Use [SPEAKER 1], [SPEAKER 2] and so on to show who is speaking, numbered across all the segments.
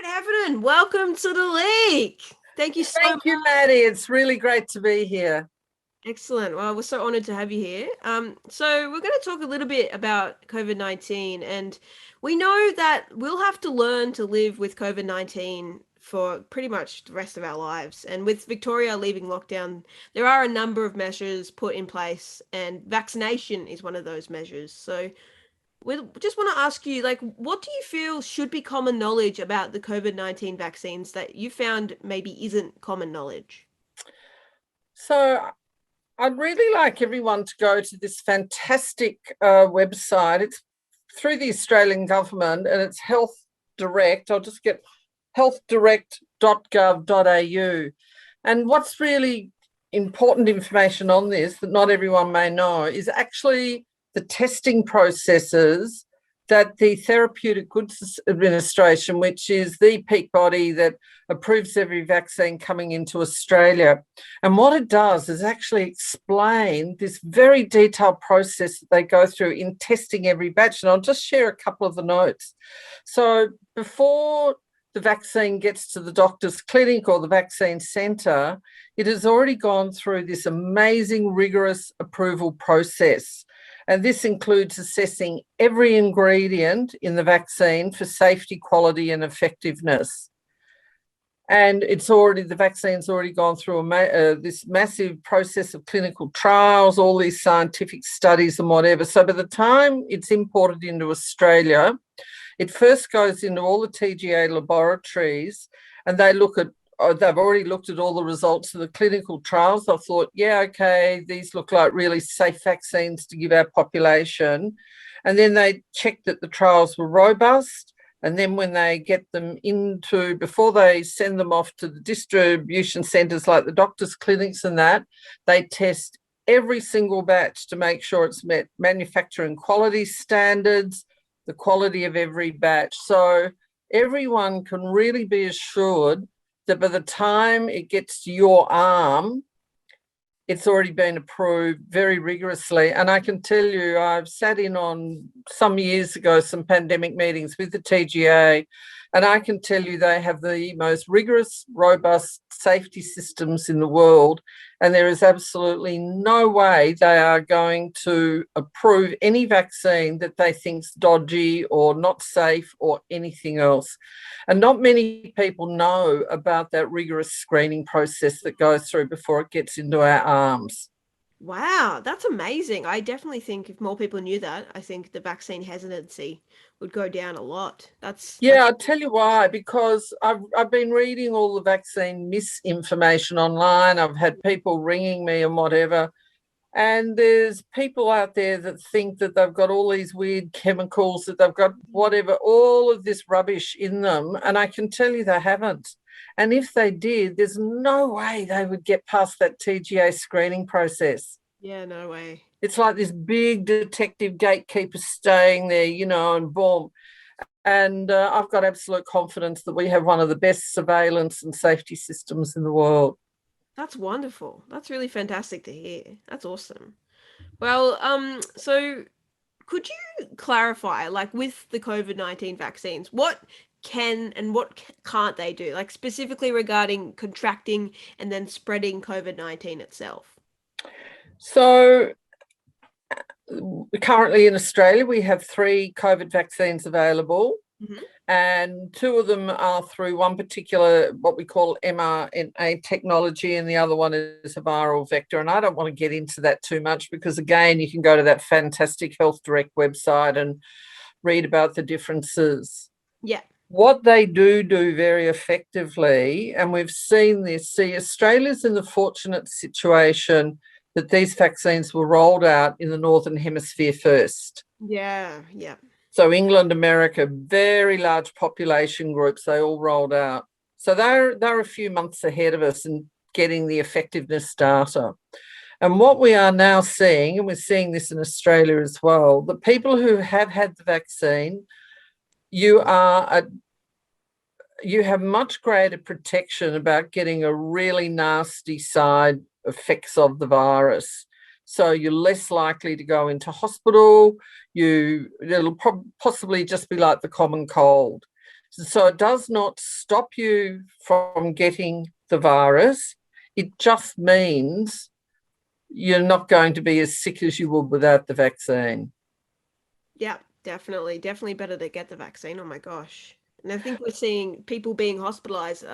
[SPEAKER 1] Margaret Heffernan, welcome to the league. Thank you so much.
[SPEAKER 2] Thank you, Maddie. It's really great to be here.
[SPEAKER 1] Excellent. Well, we're so honored to have you here. So we're going to talk a little bit about COVID-19, and we know that we'll have to learn to live with COVID-19 for pretty much the rest of our lives. And with Victoria leaving lockdown, there are a number of measures put in place, and vaccination is one of those measures. So we just want to ask you, like, what do you feel should be common knowledge about the COVID-19 vaccines that you found maybe isn't common knowledge?
[SPEAKER 2] So, I'd really like everyone to go to this fantastic website. It's through the Australian government and it's Health Direct. I'll just get healthdirect.gov.au. And what's really important information on this that not everyone may know is actually the testing processes that the Therapeutic Goods Administration, which is the peak body that approves every vaccine coming into Australia. And what it does is actually explain this very detailed process that they go through in testing every batch. And I'll just share a couple of the notes. So before the vaccine gets to the doctor's clinic or the vaccine centre, it has already gone through this amazing, rigorous approval process. And this includes assessing every ingredient in the vaccine for safety, quality, and effectiveness. And the vaccine's already gone through this massive process of clinical trials, all these scientific studies and whatever. So by the time it's imported into Australia, it first goes into all the TGA laboratories and they've already looked at all the results of the clinical trials. I thought, yeah, okay, these look like really safe vaccines to give our population. And then they checked that the trials were robust. And then when they get them before they send them off to the distribution centres like the doctors' clinics and that, they test every single batch to make sure it's met manufacturing quality standards, the quality of every batch. So everyone can really be assured that by the time it gets to your arm, it's already been approved very rigorously. And I can tell you, I've sat in on some years ago some pandemic meetings with the TGA, and I can tell you they have the most rigorous, robust safety systems in the world. And there is absolutely no way they are going to approve any vaccine that they think's dodgy or not safe or anything else. And not many people know about that rigorous screening process that goes through before it gets into our arms.
[SPEAKER 1] Wow, that's amazing. I definitely think if more people knew that, I think the vaccine hesitancy would go down a lot.
[SPEAKER 2] Yeah, I'll tell you why, because I've been reading all the vaccine misinformation online. I've had people ringing me and whatever. And there's people out there that think that they've got all these weird chemicals, that they've got whatever, all of this rubbish in them. And I can tell you they haven't. And if they did, there's no way they would get past that TGA screening process.
[SPEAKER 1] Yeah, no way.
[SPEAKER 2] It's like this big detective gatekeeper staying there, and boom. And I've got absolute confidence that we have one of the best surveillance and safety systems in the world.
[SPEAKER 1] That's wonderful. That's really fantastic to hear. That's awesome. Well, so could you clarify, like with the COVID-19 vaccines, what can and what can't they do? Like specifically regarding contracting and then spreading COVID-19 itself.
[SPEAKER 2] So currently in Australia, we have 3 COVID vaccines available.
[SPEAKER 1] Mm-hmm.
[SPEAKER 2] And 2 of them are through one particular, what we call mRNA technology, and the other one is a viral vector. And I don't want to get into that too much because, again, you can go to that fantastic Health Direct website and read about the differences.
[SPEAKER 1] Yeah.
[SPEAKER 2] What they do very effectively, and we've seen this, Australia's in the fortunate situation that these vaccines were rolled out in the Northern Hemisphere first.
[SPEAKER 1] Yeah, yeah.
[SPEAKER 2] So England, America, very large population groups, they all rolled out. So they're a few months ahead of us in getting the effectiveness data. And what we are now seeing, and we're seeing this in Australia as well, the people who have had the vaccine, you have much greater protection about getting a really nasty side effects of the virus. So you're less likely to go into hospital. It'll possibly just be like the common cold. So it does not stop you from getting the virus. It just means you're not going to be as sick as you would without the vaccine.
[SPEAKER 1] Yeah, definitely. Definitely better to get the vaccine. Oh my gosh. And I think we're seeing people being hospitalized,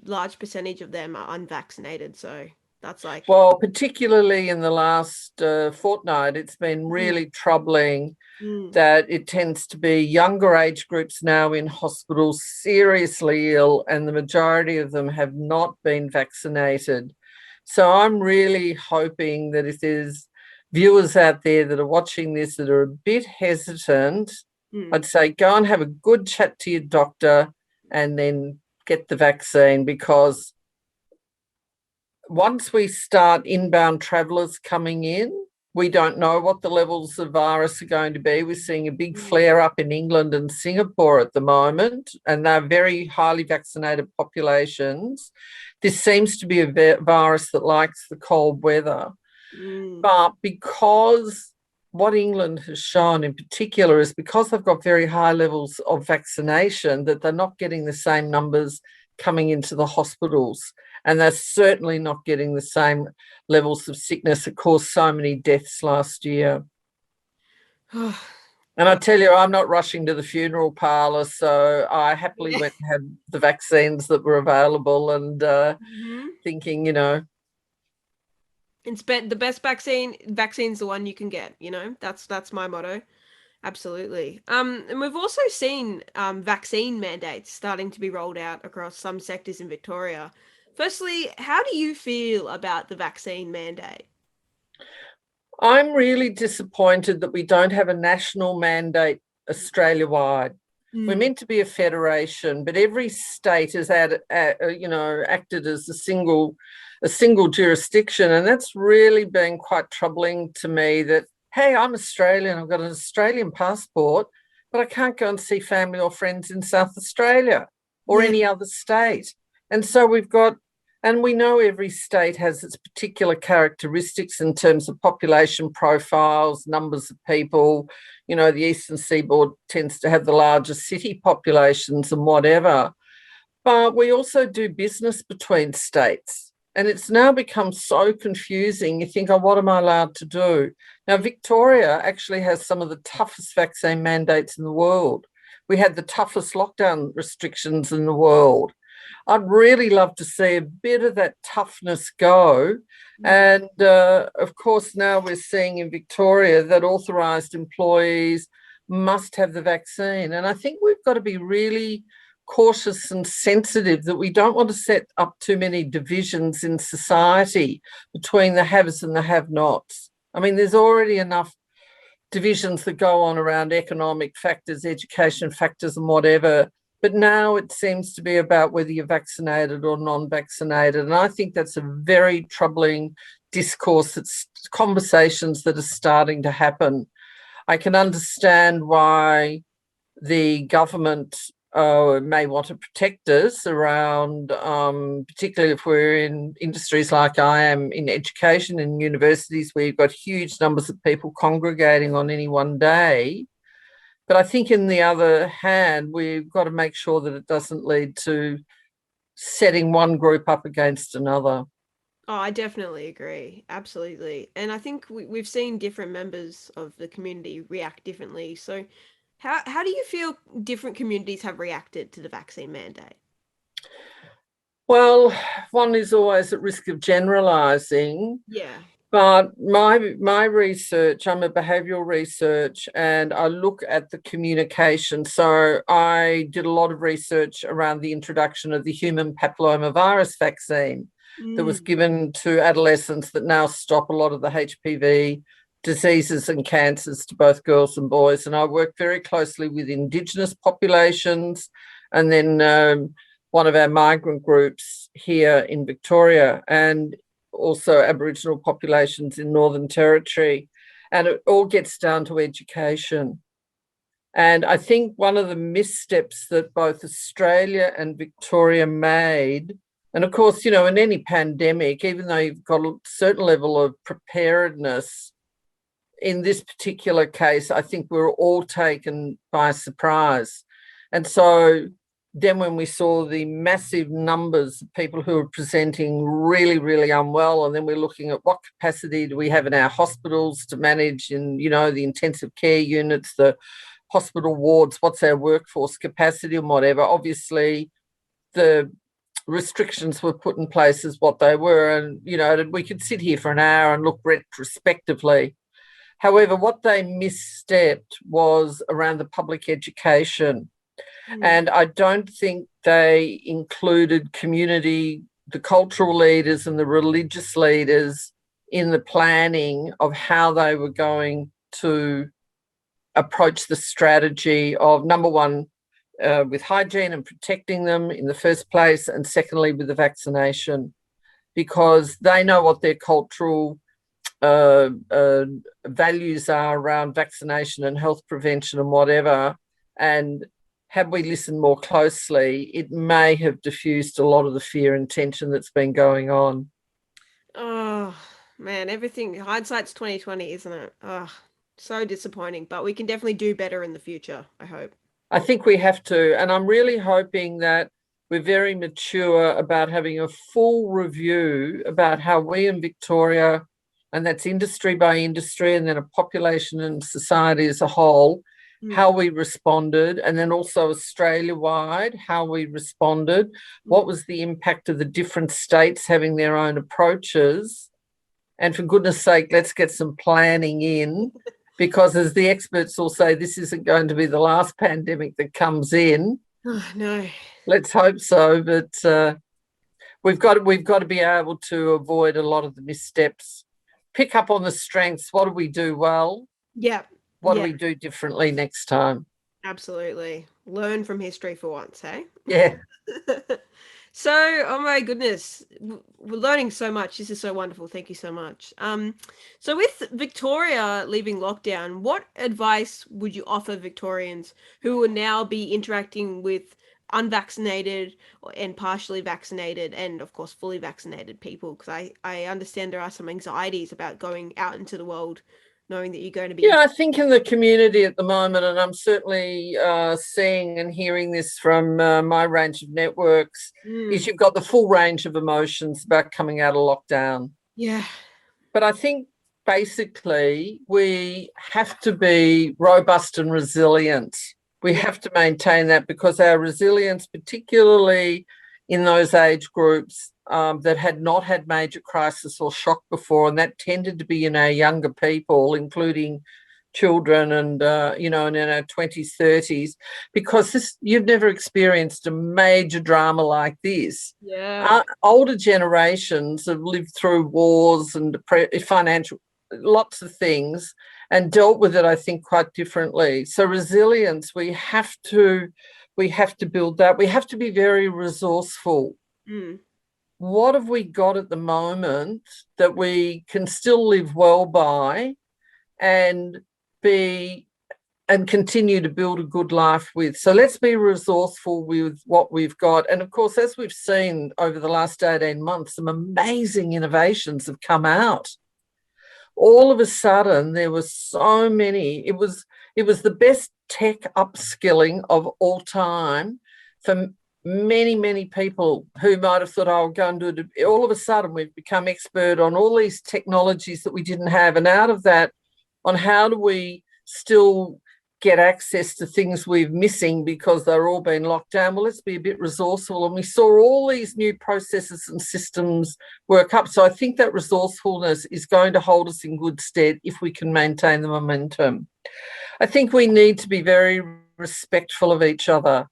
[SPEAKER 1] large percentage of them are unvaccinated. So that's like,
[SPEAKER 2] Well, particularly in the last fortnight, it's been
[SPEAKER 1] mm,
[SPEAKER 2] really troubling
[SPEAKER 1] mm,
[SPEAKER 2] that it tends to be younger age groups now in hospitals seriously ill, and the majority of them have not been vaccinated. So I'm really hoping that if there's viewers out there that are watching this that are a bit hesitant,
[SPEAKER 1] mm,
[SPEAKER 2] I'd say go and have a good chat to your doctor and then get the vaccine, because once we start inbound travellers coming in, we don't know what the levels of virus are going to be. We're seeing a big
[SPEAKER 1] mm,
[SPEAKER 2] flare up in England and Singapore at the moment, and they're very highly vaccinated populations. This seems to be a virus that likes the cold weather.
[SPEAKER 1] mm.
[SPEAKER 2] But because what England has shown in particular is because they've got very high levels of vaccination, that they're not getting the same numbers coming into the hospitals. And they're certainly not getting the same levels of sickness that caused so many deaths last year. And I
[SPEAKER 1] That,
[SPEAKER 2] tell you, I'm not rushing to the funeral parlour, so I happily
[SPEAKER 1] yeah.
[SPEAKER 2] went and had the vaccines that were available, and
[SPEAKER 1] Hmm.
[SPEAKER 2] thinking, you know,
[SPEAKER 1] It's the best vaccine's the one you can get, you know? That's my motto. Absolutely. And we've also seen vaccine mandates starting to be rolled out across some sectors in Victoria. Firstly, how do you feel about the vaccine mandate?
[SPEAKER 2] I'm really disappointed that we don't have a national mandate Australia-wide. We're
[SPEAKER 1] Mm,
[SPEAKER 2] meant to be a federation, but every state has acted as a single jurisdiction, and that's really been quite troubling to me. That, hey, I'm Australian, I've got an Australian passport, but I can't go and see family or friends in South Australia or
[SPEAKER 1] yeah.
[SPEAKER 2] any other state. And so we know every state has its particular characteristics in terms of population profiles, numbers of people. You know, the Eastern Seaboard tends to have the largest city populations and whatever. But we also do business between states. And it's now become so confusing. You think, oh, what am I allowed to do? Now, Victoria actually has some of the toughest vaccine mandates in the world. We had the toughest lockdown restrictions in the world. I'd really love to see a bit of that toughness go.
[SPEAKER 1] Mm.
[SPEAKER 2] And of course, now we're seeing in Victoria that authorised employees must have the vaccine. And I think we've got to be really cautious and sensitive that we don't want to set up too many divisions in society between the haves and the have-nots. I mean, there's already enough divisions that go on around economic factors, education factors, and whatever. But now it seems to be about whether you're vaccinated or non-vaccinated. And I think that's a very troubling discourse. It's conversations that are starting to happen. I can understand why the government may want to protect us around, particularly if we're in industries like I am in education and universities, where you've got huge numbers of people congregating on any one day. But I think, in the other hand, we've got to make sure that it doesn't lead to setting one group up against another.
[SPEAKER 1] Oh, I definitely agree. Absolutely. And I think we've seen different members of the community react differently. So, how do you feel different communities have reacted to the vaccine mandate?
[SPEAKER 2] Well, one is always at risk of generalising.
[SPEAKER 1] Yeah.
[SPEAKER 2] But my research, I'm a behavioural research, and I look at the communication. So I did a lot of research around the introduction of the human papillomavirus vaccine that was
[SPEAKER 1] Mm,
[SPEAKER 2] given to adolescents that now stop a lot of the HPV diseases and cancers to both girls and boys. And I work very closely with Indigenous populations, and then one of our migrant groups here in Victoria, and also Aboriginal populations in Northern Territory. And it all gets down to education. And I think one of the missteps that both Australia and Victoria made, and of course, you know, in any pandemic, even though you've got a certain level of preparedness, in this particular case, I think we were all taken by surprise. And so then when we saw the massive numbers of people who are presenting really, really unwell, and then we're looking at what capacity do we have in our hospitals to manage in, the intensive care units, the hospital wards, what's our workforce capacity and whatever. Obviously, the restrictions were put in place as what they were. And, we could sit here for an hour and look retrospectively. However, what they misstepped was around the public education. And I don't think they included community, the cultural leaders and the religious leaders in the planning of how they were going to approach the strategy of, number one, with hygiene and protecting them in the first place, and secondly, with the vaccination, because they know what their cultural values are around vaccination and health prevention and whatever. And had we listened more closely, it may have diffused a lot of the fear and tension that's been going on.
[SPEAKER 1] Oh, man, everything, hindsight's 2020, isn't it? Oh, so disappointing, but we can definitely do better in the future, I hope.
[SPEAKER 2] I think we have to, and I'm really hoping that we're very mature about having a full review about how we in Victoria, and that's industry by industry, and then a population and society as a whole, how we responded, and then also Australia-wide, how we responded, what was the impact of the different states having their own approaches, and for goodness sake, let's get some planning in, because as the experts all say, this isn't going to be the last pandemic that comes in.
[SPEAKER 1] Oh, no.
[SPEAKER 2] Let's hope so, but we've got to be able to avoid a lot of the missteps, pick up on the strengths. What do we do well?
[SPEAKER 1] Yeah.
[SPEAKER 2] What do we do differently next time?
[SPEAKER 1] Absolutely. Learn from history for once, hey?
[SPEAKER 2] Yeah.
[SPEAKER 1] So, oh my goodness, we're learning so much. This is so wonderful. Thank you so much. So with Victoria leaving lockdown, what advice would you offer Victorians who will now be interacting with unvaccinated and partially vaccinated and, of course, fully vaccinated people? Because I understand there are some anxieties about going out into the world knowing that you're going to be...
[SPEAKER 2] Yeah, I think in the community at the moment, and I'm certainly seeing and hearing this from my range of networks, is you've got the full range of emotions about coming out of lockdown.
[SPEAKER 1] Yeah.
[SPEAKER 2] But I think basically we have to be robust and resilient. We have to maintain that, because our resilience, particularly in those age groups that had not had major crisis or shock before, and that tended to be in our younger people, including children and, and in our 20s, 30s, because you've never experienced a major drama like this.
[SPEAKER 1] Yeah.
[SPEAKER 2] Older generations have lived through wars and financial, lots of things, and dealt with it, I think, quite differently. So resilience, we have to build that. We have to be very resourceful. What have we got at the moment that we can still live well by and continue to build a good life with? So let's be resourceful with what we've got. And of course, as we've seen over the last 18 months, some amazing innovations have come out. All of a sudden, there were so many. It was the best tech upskilling of all time for many, many people who might have thought, I'll go and do it. All of a sudden, we've become expert on all these technologies that we didn't have. And out of that, on how do we still get access to things we're missing because they're all being locked down? Well, let's be a bit resourceful. And we saw all these new processes and systems work up. So I think that resourcefulness is going to hold us in good stead if we can maintain the momentum. I think we need to be very respectful of each other.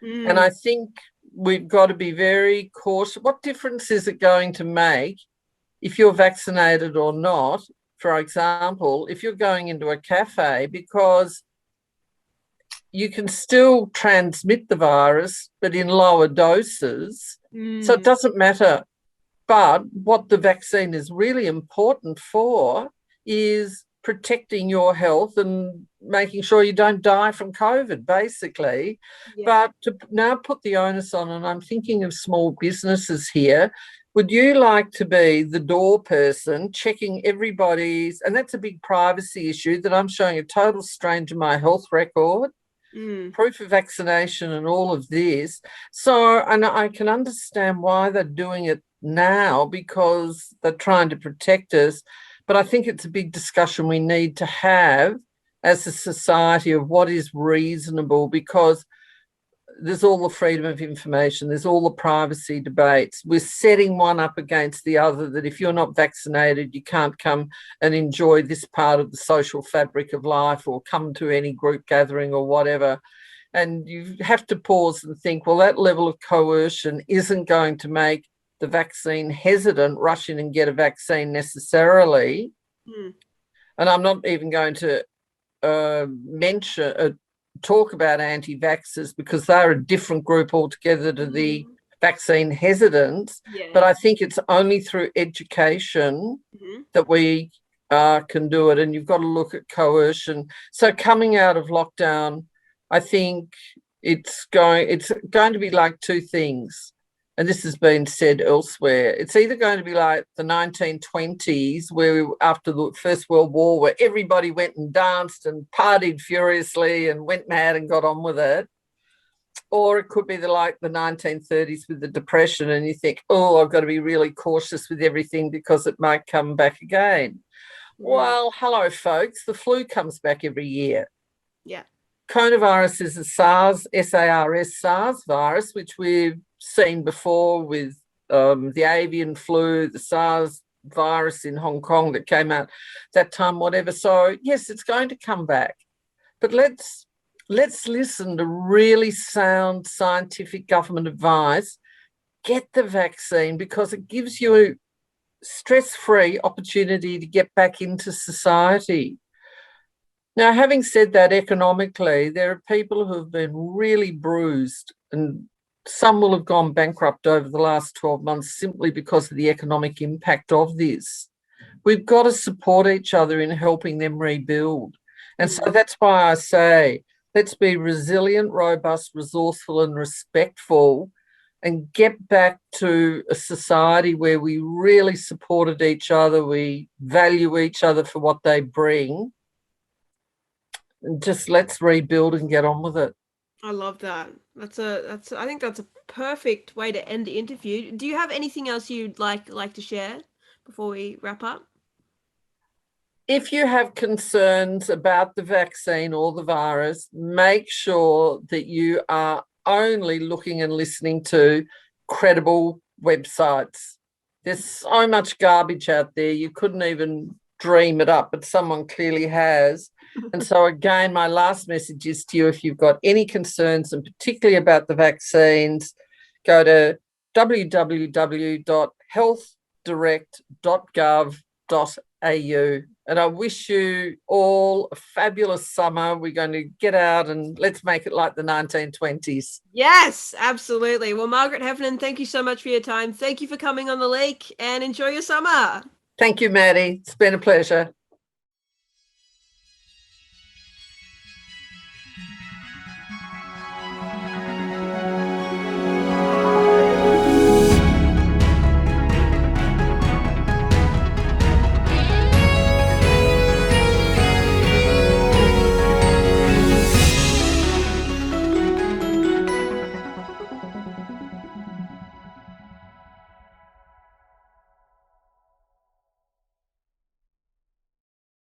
[SPEAKER 2] And I think we've got to be very cautious. What difference is it going to make if you're vaccinated or not? For example, if you're going into a cafe, because you can still transmit the virus, but in lower doses. So it doesn't matter. But what the vaccine is really important for is protecting your health and making sure you don't die from COVID, basically. Yeah. But to now put the onus on, and I'm thinking of small businesses here, would you like to be the door person checking everybody's, and that's a big privacy issue, that I'm showing a total stranger my health record,
[SPEAKER 1] Mm.
[SPEAKER 2] proof of vaccination and all of this. So, and I can understand why they're doing it now because they're trying to protect us. But I think it's a big discussion we need to have as a society of what is reasonable, because there's all the freedom of information, there's all the privacy debates. We're setting one up against the other, that if you're not vaccinated, you can't come and enjoy this part of the social fabric of life or come to any group gathering or whatever. And you have to pause and think, well, that level of coercion isn't going to make the vaccine hesitant, rush in and get a vaccine necessarily.
[SPEAKER 1] Mm.
[SPEAKER 2] And I'm not even going to talk about anti-vaxxers, because they're a different group altogether to the vaccine hesitants.
[SPEAKER 1] Yeah.
[SPEAKER 2] But I think it's only through education that we can do it. And you've got to look at coercion. So coming out of lockdown, I think it's going to be like two things. And this has been said elsewhere. It's either going to be like the 1920s, where after the First World War, where everybody went and danced and partied furiously and went mad and got on with it. Or it could be like the 1930s with the Depression, and you think, oh, I've got to be really cautious with everything because it might come back again. Well, hello, folks. The flu comes back every year.
[SPEAKER 1] Yeah.
[SPEAKER 2] Coronavirus is a SARS virus, which we've seen before with the avian flu, the SARS virus in Hong Kong that came out that time, whatever. So, yes, it's going to come back. But let's listen to really sound scientific government advice. Get the vaccine, because it gives you stress-free opportunity to get back into society. Now, having said that, economically, there are people who have been really bruised, and some will have gone bankrupt over the last 12 months simply because of the economic impact of this. We've got to support each other in helping them rebuild. And so that's why I say, let's be resilient, robust, resourceful, and respectful, and get back to a society where we really supported each other, we value each other for what they bring. And just let's rebuild and get on with it.
[SPEAKER 1] I love that. I think that's a perfect way to end the interview. Do you have anything else you'd like to share before we wrap up?
[SPEAKER 2] If you have concerns about the vaccine or the virus, make sure that you are only looking and listening to credible websites. There's so much garbage out there, you couldn't even dream it up, but someone clearly has. And so, again, my last message is to you: if you've got any concerns, and particularly about the vaccines, go to www.healthdirect.gov.au. And I wish you all a fabulous summer. We're going to get out and let's make it like the 1920s.
[SPEAKER 1] Yes, absolutely. Well, Margaret Heffernan, thank you so much for your time. Thank you for coming on The Leak, and enjoy your summer.
[SPEAKER 2] Thank you, Maddie. It's been a pleasure.